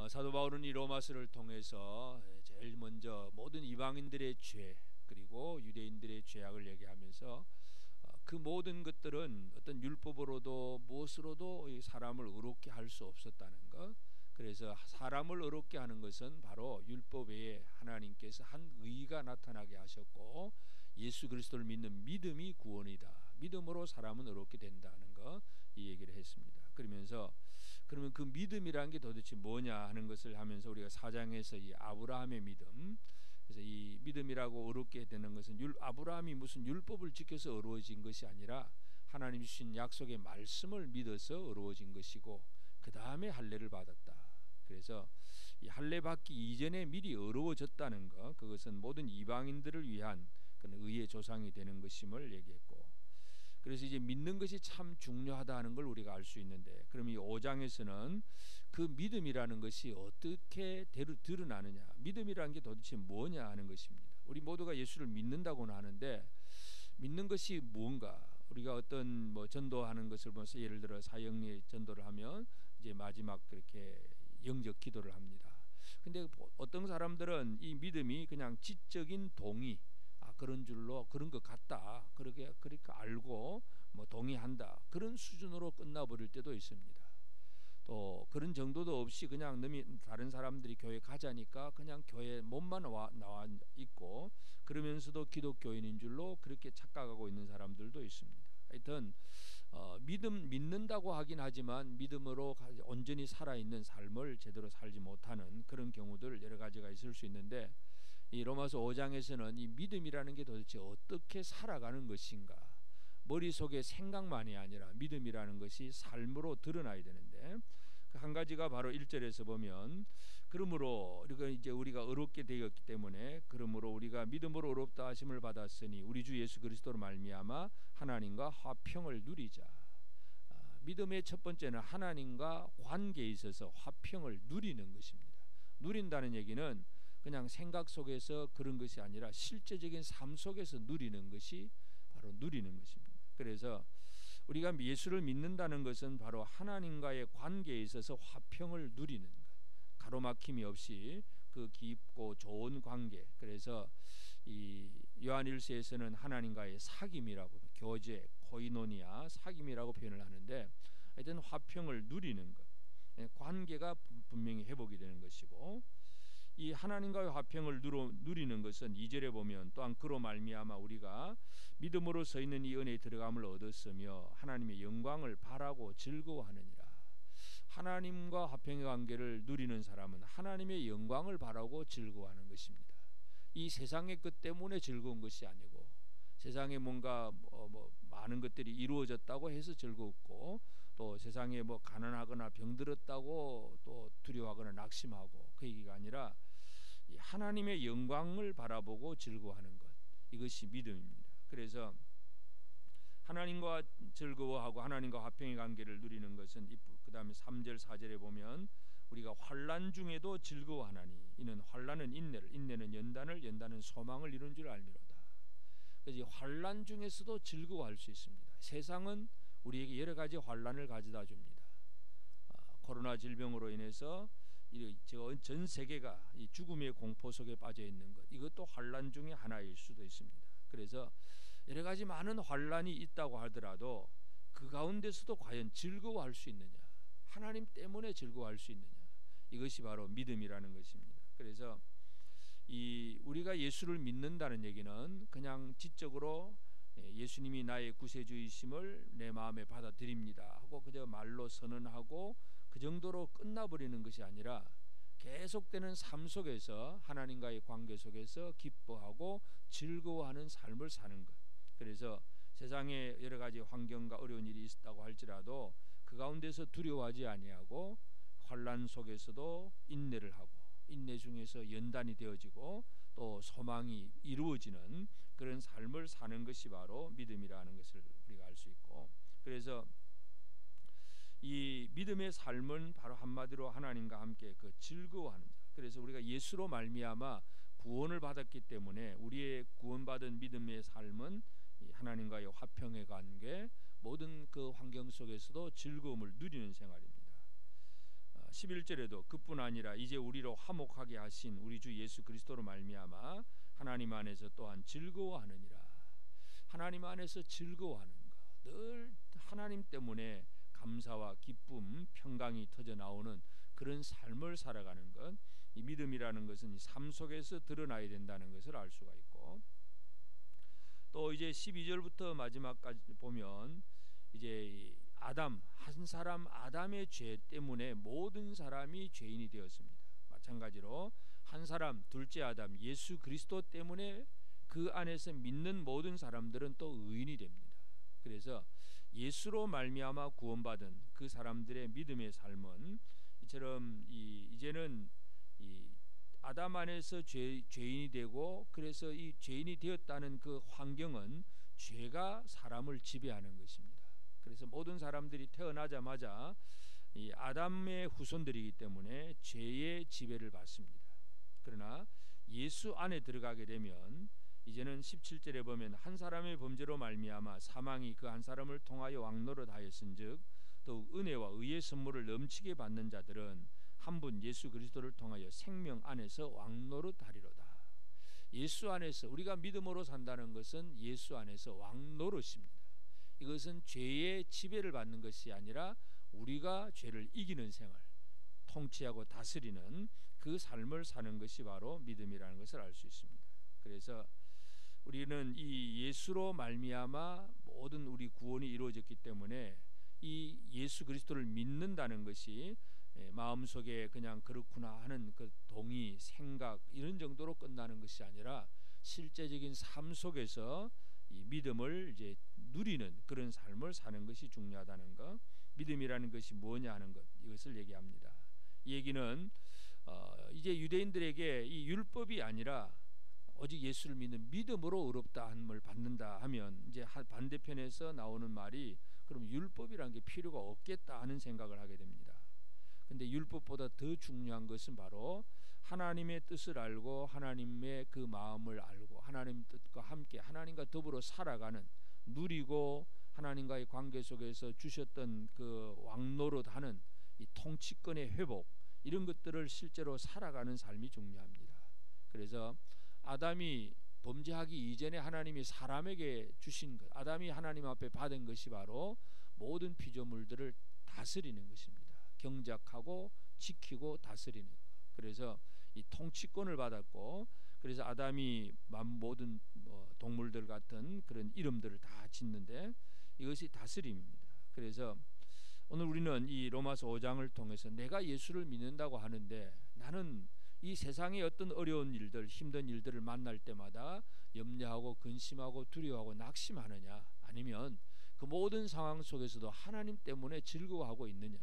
사도 바울은 이 로마서를 통해서 제일 먼저 모든 이방인들의 죄 그리고 유대인들의 죄악을 얘기하면서 그 모든 것들은 어떤 율법으로도 무엇으로도 이 사람을 의롭게 할 수 없었다는 것. 그래서 사람을 의롭게 하는 것은 바로 율법 외에 하나님께서 한 의가 나타나게 하셨고 예수 그리스도를 믿는 믿음이 구원이다. 믿음으로 사람은 의롭게 된다는 것, 이 얘기를 했습니다. 그러면서 그러면 그 믿음이라는 게 도대체 뭐냐 하는 것을 하면서 우리가 4장에서 이 아브라함의 믿음, 그래서 이 믿음이라고 의롭게 되는 것은 아브라함이 무슨 율법을 지켜서 의로워진 것이 아니라 하나님 주신 약속의 말씀을 믿어서 의로워진 것이고 그 다음에 할례를 받았다. 그래서 이 할례 받기 이전에 미리 의로워졌다는 것, 그것은 모든 이방인들을 위한 그런 의의 조상이 되는 것임을 얘기했고, 그래서 이제 믿는 것이 참 중요하다는 걸 우리가 알 수 있는데, 그럼 이 5장에서는 그 믿음이라는 것이 어떻게 드러나느냐, 믿음이라는 게 도대체 뭐냐 하는 것입니다. 우리 모두가 예수를 믿는다고는 하는데 믿는 것이 뭔가, 우리가 어떤 뭐 전도하는 것을 보면서 예를 들어 사형리 전도를 하면 이제 마지막 그렇게 영적 기도를 합니다. 근데 어떤 사람들은 이 믿음이 그냥 지적인 동의, 그런 줄로 그런 것 같다, 그렇게 알고 뭐 동의한다, 그런 수준으로 끝나버릴 때도 있습니다. 또 그런 정도도 없이 그냥 다른 사람들이 교회 가자니까 그냥 교회 몸만 나와 있고 그러면서도 기독교인인 줄로 그렇게 착각하고 있는 사람들도 있습니다. 하여튼 믿는다고 하긴 하지만 믿음으로 온전히 살아있는 삶을 제대로 살지 못하는 그런 경우들 여러 가지가 있을 수 있는데, 이 로마서 5장에서는 이 믿음이라는 게 도대체 어떻게 살아가는 것인가, 머릿속에 생각만이 아니라 믿음이라는 것이 삶으로 드러나야 되는데, 그 한 가지가 바로 1절에서 보면 그러므로 우리가 의롭게 되었기 때문에 그러므로 우리가 믿음으로 의롭다 하심을 받았으니 우리 주 예수 그리스도로 말미암아 하나님과 화평을 누리자. 믿음의 첫 번째는 하나님과 관계에 있어서 화평을 누리는 것입니다. 누린다는 얘기는 그냥 생각 속에서 그런 것이 아니라 실제적인 삶 속에서 누리는 것이 바로 누리는 것입니다. 그래서 우리가 예수를 믿는다는 것은 바로 하나님과의 관계에 있어서 화평을 누리는 것, 가로막힘이 없이 그 깊고 좋은 관계. 그래서 이 요한일서에서는 하나님과의 사귐이라고, 교제, 코이노니아, 사귐이라고 표현을 하는데, 하여튼 화평을 누리는 것, 관계가 분명히 회복이 되는 것이고, 이 하나님과의 화평을 누리는 것은 2절에 보면 또한 그로 말미암아 우리가 믿음으로 서 있는 이 은혜에 들어감을 얻었으며 하나님의 영광을 바라고 즐거워하느니라. 하나님과 화평의 관계를 누리는 사람은 하나님의 영광을 바라고 즐거워하는 것입니다. 이 세상의 것 때문에 즐거운 것이 아니고, 세상에 뭔가 많은 것들이 이루어졌다고 해서 즐겁고, 또 세상에 뭐 가난하거나 병들었다고 또 두려워하거나 낙심하고, 그 얘기가 아니라 하나님의 영광을 바라보고 즐거워하는 것, 이것이 믿음입니다. 그래서 하나님과 즐거워하고 하나님과 화평의 관계를 누리는 것은, 그 다음에 3절 4절에 보면 우리가 환난 중에도 즐거워하나니 이는 환난은 인내를, 인내는 연단을, 연단은 소망을 이룬 줄 알미로다. 그래서 환난 중에서도 즐거워할 수 있습니다. 세상은 우리에게 여러 가지 환난을 가져다 줍니다. 코로나 질병으로 인해서 전 세계가 이 죽음의 공포 속에 빠져 있는 것, 이것도 환난 중에 하나일 수도 있습니다. 그래서 여러 가지 많은 환난이 있다고 하더라도 그 가운데서도 과연 즐거워할 수 있느냐, 하나님 때문에 즐거워할 수 있느냐, 이것이 바로 믿음이라는 것입니다. 그래서 우리가 예수를 믿는다는 얘기는 그냥 지적으로 예수님이 나의 구세주이심을 내 마음에 받아들입니다 하고 그저 말로 선언하고 그 정도로 끝나버리는 것이 아니라 계속되는 삶 속에서 하나님과의 관계 속에서 기뻐하고 즐거워하는 삶을 사는 것. 그래서 세상에 여러 가지 환경과 어려운 일이 있었다고 할지라도 그 가운데서 두려워하지 아니하고 환난 속에서도 인내를 하고, 인내 중에서 연단이 되어지고 또 소망이 이루어지는 그런 삶을 사는 것이 바로 믿음이라는 것을 우리가 알 수 있고, 그래서 이 믿음의 삶은 바로 한마디로 하나님과 함께 그 즐거워하는 자. 그래서 우리가 예수로 말미암아 구원을 받았기 때문에 우리의 구원받은 믿음의 삶은 하나님과의 화평의 관계, 모든 그 환경 속에서도 즐거움을 누리는 생활입니다. 11절에도 그뿐 아니라 이제 우리로 화목하게 하신 우리 주 예수 그리스도로 말미암아 하나님 안에서 또한 즐거워하느니라. 하나님 안에서 즐거워하는 것, 늘 하나님 때문에 감사와 기쁨, 평강이 터져 나오는 그런 삶을 살아가는 것, 이 믿음이라는 것은 이 삶 속에서 드러나야 된다는 것을 알 수가 있고, 또 이제 12절부터 마지막까지 보면 이제 아담, 한 사람 아담의 죄 때문에 모든 사람이 죄인이 되었습니다. 마찬가지로 한 사람, 둘째 아담 예수 그리스도 때문에 그 안에서 믿는 모든 사람들은 또 의인이 됩니다. 그래서 예수로 말미암아 구원받은 그 사람들의 믿음의 삶은 이처럼 이제는 이 아담 안에서 죄인이 되고, 그래서 이 죄인이 되었다는 그 환경은 죄가 사람을 지배하는 것입니다. 그래서 모든 사람들이 태어나자마자 이 아담의 후손들이기 때문에 죄의 지배를 받습니다. 그러나 예수 안에 들어가게 되면 이제는 17절에 보면 한 사람의 범죄로 말미암아 사망이 그 한 사람을 통하여 왕노릇하였은즉 더욱 은혜와 의의 선물을 넘치게 받는 자들은 한 분 예수 그리스도를 통하여 생명 안에서 왕노릇하리로다. 예수 안에서 우리가 믿음으로 산다는 것은 예수 안에서 왕노릇입니다. 이것은 죄의 지배를 받는 것이 아니라 우리가 죄를 이기는 생활, 통치하고 다스리는 그 삶을 사는 것이 바로 믿음이라는 것을 알 수 있습니다. 그래서 우리는 이 예수로 말미암아 모든 우리 구원이 이루어졌기 때문에 이 예수 그리스도를 믿는다는 것이 마음속에 그냥 그렇구나 하는 그 동의, 생각 이런 정도로 끝나는 것이 아니라 실제적인 삶 속에서 이 믿음을 이제 누리는 그런 삶을 사는 것이 중요하다는 것, 믿음이라는 것이 뭐냐 하는 것, 이것을 얘기합니다. 이 얘기는 이제 유대인들에게 이 율법이 아니라 오직 예수를 믿는 믿음으로 의롭다함을 받는다 하면 이제 반대편에서 나오는 말이 그럼 율법이라는 게 필요가 없겠다 하는 생각을 하게 됩니다. 근데 율법보다 더 중요한 것은 바로 하나님의 뜻을 알고 하나님의 그 마음을 알고 하나님 뜻과 함께 하나님과 더불어 살아가는, 누리고 하나님과의 관계 속에서 주셨던 그 왕노릇하는 이 통치권의 회복, 이런 것들을 실제로 살아가는 삶이 중요합니다. 그래서 아담이 범죄하기 이전에 하나님이 사람에게 주신 것, 아담이 하나님 앞에 받은 것이 바로 모든 피조물들을 다스리는 것입니다. 경작하고 지키고 다스리는 것. 그래서 이 통치권을 받았고, 그래서 아담이 모든 동물들 같은 그런 이름들을 다 짓는데 이것이 다스림입니다. 그래서 오늘 우리는 이 로마서 5장을 통해서 내가 예수를 믿는다고 하는데 나는 이 세상의 어떤 어려운 일들, 힘든 일들을 만날 때마다 염려하고 근심하고 두려워하고 낙심하느냐, 아니면 그 모든 상황 속에서도 하나님 때문에 즐거워하고 있느냐,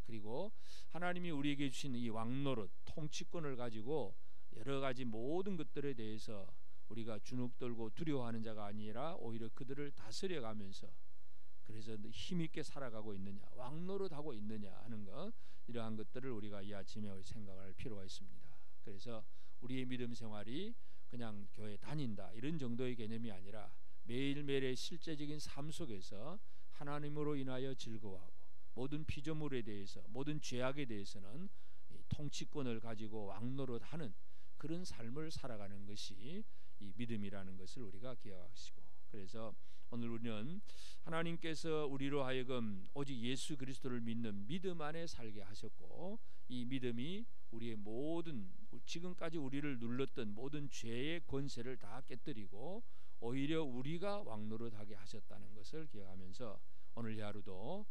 그리고 하나님이 우리에게 주신 이 왕노릇, 통치권을 가지고 여러 가지 모든 것들에 대해서 우리가 주눅들고 두려워하는 자가 아니라 오히려 그들을 다스려가면서 그래서 힘있게 살아가고 있느냐, 왕노릇하고 있느냐 하는 것, 이러한 것들을 우리가 이 아침에 생각할 필요가 있습니다. 그래서 우리의 믿음 생활이 그냥 교회 다닌다 이런 정도의 개념이 아니라 매일매일의 실제적인 삶 속에서 하나님으로 인하여 즐거워하고 모든 피조물에 대해서, 모든 죄악에 대해서는 통치권을 가지고 왕노릇하는 그런 삶을 살아가는 것이 이 믿음이라는 것을 우리가 기억하시고, 그래서 오늘 우리는 하나님께서 우리로 하여금 오직 예수 그리스도를 믿는 믿음 안에 살게 하셨고, 이 믿음이 우리의 모든 지금까지 우리를 눌렀던 모든 죄의 권세를 다 깨뜨리고 오히려 우리가 왕노릇하게 하셨다는 것을 기억하면서 오늘 하루도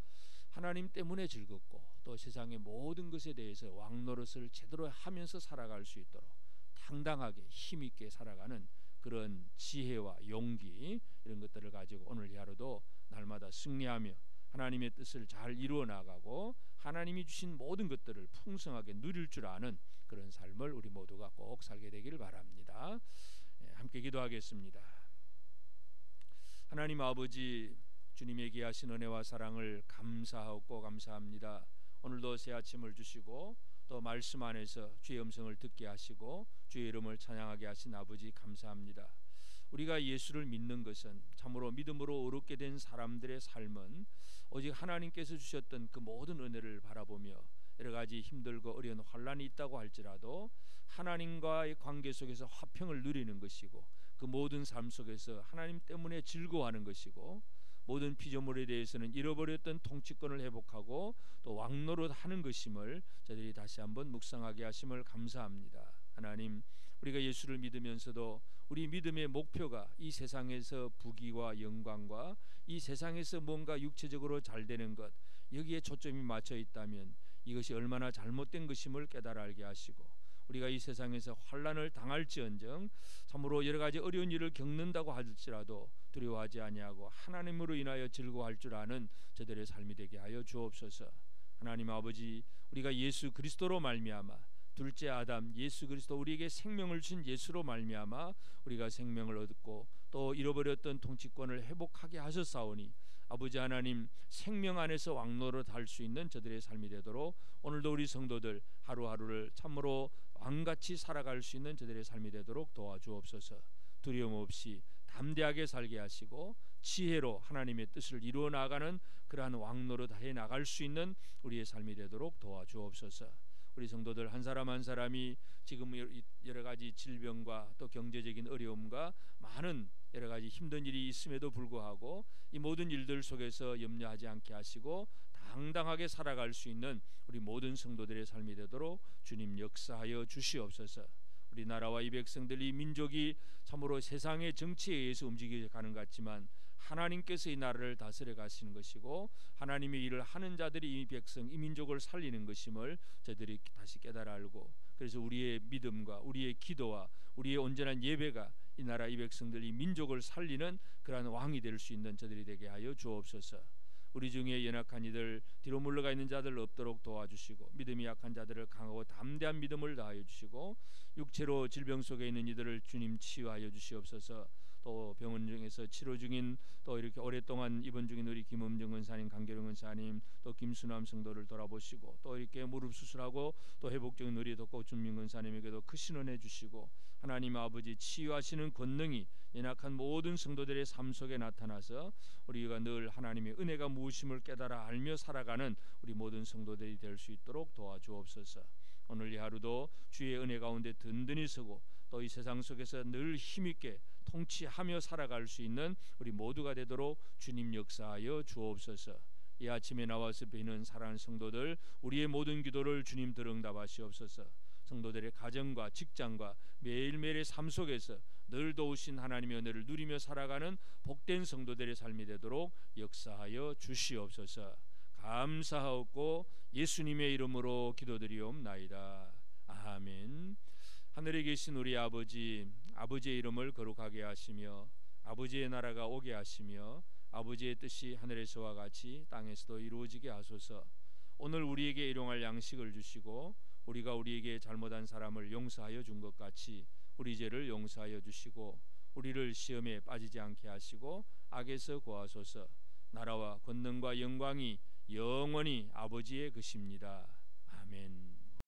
하나님 때문에 즐겁고 또 세상의 모든 것에 대해서 왕노릇을 제대로 하면서 살아갈 수 있도록 당당하게 힘있게 살아가는 그런 지혜와 용기, 이런 것들을 가지고 오늘 하루도 날마다 승리하며 하나님의 뜻을 잘 이루어 나가고 하나님이 주신 모든 것들을 풍성하게 누릴 줄 아는 그런 삶을 우리 모두가 꼭 살게 되기를 바랍니다. 함께 기도하겠습니다. 하나님 아버지, 주님의 귀하신 은혜와 사랑을 감사하고 감사합니다. 오늘도 새 아침을 주시고 또 말씀 안에서 주의 음성을 듣게 하시고 주의 이름을 찬양하게 하신 아버지 감사합니다. 우리가 예수를 믿는 것은 참으로 믿음으로 의롭게 된 사람들의 삶은 오직 하나님께서 주셨던 그 모든 은혜를 바라보며 여러 가지 힘들고 어려운 환난이 있다고 할지라도 하나님과의 관계 속에서 화평을 누리는 것이고, 그 모든 삶 속에서 하나님 때문에 즐거워하는 것이고, 모든 피조물에 대해서는 잃어버렸던 통치권을 회복하고 또 왕노릇 하는 것임을 저희들이 다시 한번 묵상하게 하심을 감사합니다. 하나님, 우리가 예수를 믿으면서도 우리 믿음의 목표가 이 세상에서 부귀와 영광과 이 세상에서 뭔가 육체적으로 잘 되는 것, 여기에 초점이 맞춰 있다면 이것이 얼마나 잘못된 것임을 깨달아 알게 하시고, 우리가 이 세상에서 환난을 당할지언정 참으로 여러 가지 어려운 일을 겪는다고 할지라도 두려워하지 아니하고 하나님으로 인하여 즐거워할 줄 아는 저들의 삶이 되게 하여 주옵소서. 하나님 아버지, 우리가 예수 그리스도로 말미암아 둘째 아담 예수 그리스도, 우리에게 생명을 주신 예수로 말미암아 우리가 생명을 얻고 또 잃어버렸던 통치권을 회복하게 하셨사오니, 아버지 하나님, 생명 안에서 왕노릇 할 수 있는 저들의 삶이 되도록 오늘도 우리 성도들 하루하루를 참으로 왕같이 살아갈 수 있는 저들의 삶이 되도록 도와주옵소서. 두려움 없이 담대하게 살게 하시고 지혜로 하나님의 뜻을 이루어 나가는 그러한 왕노릇 해 나갈 수 있는 우리의 삶이 되도록 도와주옵소서. 우리 성도들 한 사람 한 사람이 지금 여러 가지 질병과 또 경제적인 어려움과 많은 여러 가지 힘든 일이 있음에도 불구하고 이 모든 일들 속에서 염려하지 않게 하시고 당당하게 살아갈 수 있는 우리 모든 성도들의 삶이 되도록 주님 역사하여 주시옵소서. 우리나라와 이 백성들, 이 민족이 참으로 세상의 정치에 의해서 움직여가는 것 같지만 하나님께서 이 나라를 다스려 가시는 것이고 하나님의 일을 하는 자들이 이 백성, 이 민족을 살리는 것임을 저희들이 다시 깨달아 알고, 그래서 우리의 믿음과 우리의 기도와 우리의 온전한 예배가 이 나라 이 백성들, 이 민족을 살리는 그러한 왕이 될 수 있는 저들이 되게 하여 주옵소서. 우리 중에 연약한 이들, 뒤로 물러가 있는 자들 없도록 도와주시고, 믿음이 약한 자들을 강하고 담대한 믿음을 다하여 주시고, 육체로 질병 속에 있는 이들을 주님 치유하여 주시옵소서. 또 병원 중에서 치료 중인, 또 이렇게 오랫동안 입원 중인 우리 김음정 은사님, 강계룡 은사님, 또 김수남 성도를 돌아보시고, 또 이렇게 무릎 수술하고 또 회복 중인 우리 덕고준민 은사님에게도 크신 은혜 주시고, 하나님 아버지 치유하시는 권능이 연약한 모든 성도들의 삶 속에 나타나서 우리가 늘 하나님의 은혜가 무엇임을 깨달아 알며 살아가는 우리 모든 성도들이 될 수 있도록 도와주옵소서. 오늘 이 하루도 주의 은혜 가운데 든든히 서고 또 이 세상 속에서 늘 힘있게 통치하며 살아갈 수 있는 우리 모두가 되도록 주님 역사하여 주옵소서. 이 아침에 나와서 뵈는 사랑하는 성도들, 우리의 모든 기도를 주님 들응답하시옵소서. 성도들의 가정과 직장과 매일매일의 삶 속에서 늘 도우신 하나님의 은혜를 누리며 살아가는 복된 성도들의 삶이 되도록 역사하여 주시옵소서. 감사하옵고 예수님의 이름으로 기도드리옵나이다. 아멘. 하늘에 계신 우리 아버지, 아버지의 이름을 거룩하게 하시며 아버지의 나라가 오게 하시며 아버지의 뜻이 하늘에서와 같이 땅에서도 이루어지게 하소서. 오늘 우리에게 일용할 양식을 주시고 우리가 우리에게 잘못한 사람을 용서하여 준 것 같이 우리 죄를 용서하여 주시고 우리를 시험에 빠지지 않게 하시고 악에서 구하소서. 나라와 권능과 영광이 영원히 아버지의 것입니다. 아멘.